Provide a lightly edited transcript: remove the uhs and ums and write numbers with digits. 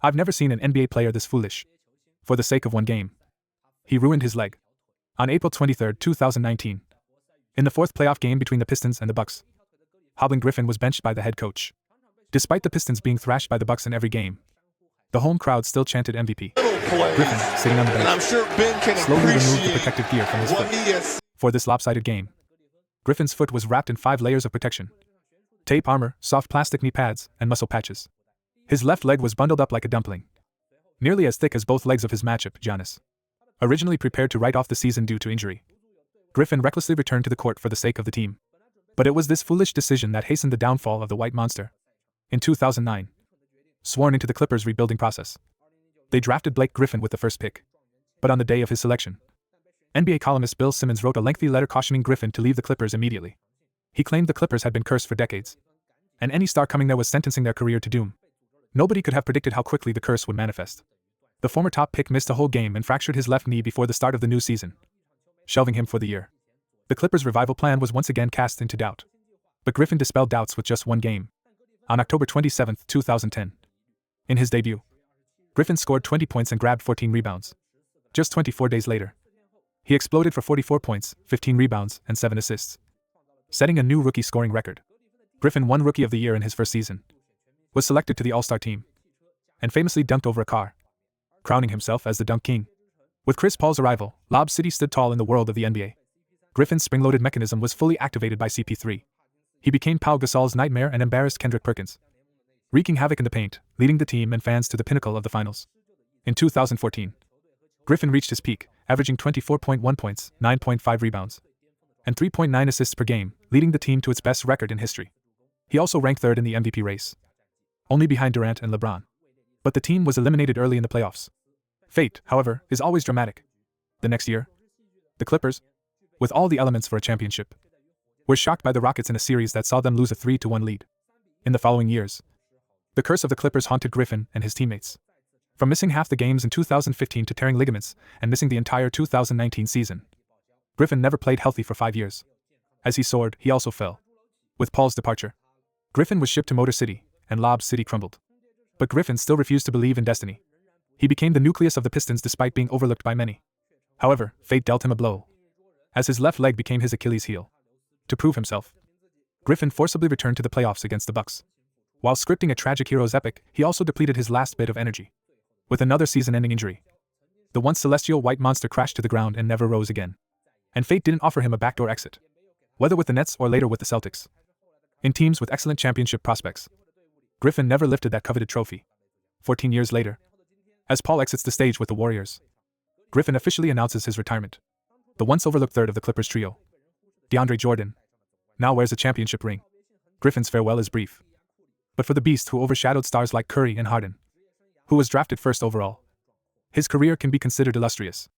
I've never seen an NBA player this foolish. For the sake of one game. He ruined his leg. On April 23, 2019. In the fourth playoff game between the Pistons and the Bucks, hobbling Griffin was benched by the head coach. Despite the Pistons being thrashed by the Bucks in every game, the home crowd still chanted MVP. Griffin, sitting on the bench, slowly removed the protective gear from his foot. For this lopsided game, Griffin's foot was wrapped in 5 layers of protection. Tape armor, soft plastic knee pads, and muscle patches. His left leg was bundled up like a dumpling, nearly as thick as both legs of his matchup, Giannis. Originally prepared to write off the season due to injury, Griffin recklessly returned to the court for the sake of the team. But it was this foolish decision that hastened the downfall of the White Monster. In 2009, sworn into the Clippers' rebuilding process, they drafted Blake Griffin with the first pick. But on the day of his selection, NBA columnist Bill Simmons wrote a lengthy letter cautioning Griffin to leave the Clippers immediately. He claimed the Clippers had been cursed for decades, and any star coming there was sentencing their career to doom. Nobody could have predicted how quickly the curse would manifest. The former top pick missed a whole game and fractured his left knee before the start of the new season, shelving him for the year. The Clippers' revival plan was once again cast into doubt. But Griffin dispelled doubts with just one game. On October 27, 2010. In his debut, Griffin scored 20 points and grabbed 14 rebounds. Just 24 days later, he exploded for 44 points, 15 rebounds, and 7 assists, setting a new rookie scoring record. Griffin won Rookie of the Year in his first season, was selected to the All-Star team, and famously dunked over a car, crowning himself as the Dunk King. With Chris Paul's arrival, Lob City stood tall in the world of the NBA. Griffin's spring-loaded mechanism was fully activated by CP3. He became Pau Gasol's nightmare and embarrassed Kendrick Perkins, wreaking havoc in the paint, leading the team and fans to the pinnacle of the finals. In 2014, Griffin reached his peak, averaging 24.1 points, 9.5 rebounds, and 3.9 assists per game, leading the team to its best record in history. He also ranked third in the MVP race, only behind Durant and LeBron. But the team was eliminated early in the playoffs. Fate, however, is always dramatic. The next year, the Clippers, with all the elements for a championship, were shocked by the Rockets in a series that saw them lose a 3-1 lead. In the following years, the curse of the Clippers haunted Griffin and his teammates. From missing half the games in 2015 to tearing ligaments and missing the entire 2019 season, Griffin never played healthy for 5 years. As he soared, he also fell. With Paul's departure, Griffin was shipped to Motor City, and Lob City crumbled. But Griffin still refused to believe in destiny. He became the nucleus of the Pistons despite being overlooked by many. However, fate dealt him a blow, as his left leg became his Achilles heel. To prove himself, Griffin forcibly returned to the playoffs against the Bucks. While scripting a tragic hero's epic, he also depleted his last bit of energy. With another season-ending injury, the once celestial white monster crashed to the ground and never rose again. And fate didn't offer him a backdoor exit, whether with the Nets or later with the Celtics. In teams with excellent championship prospects, Griffin never lifted that coveted trophy. 14 years later, as Paul exits the stage with the Warriors, Griffin officially announces his retirement. The once overlooked third of the Clippers trio, DeAndre Jordan, now wears a championship ring. Griffin's farewell is brief. But for the beast who overshadowed stars like Curry and Harden, who was drafted first overall, his career can be considered illustrious.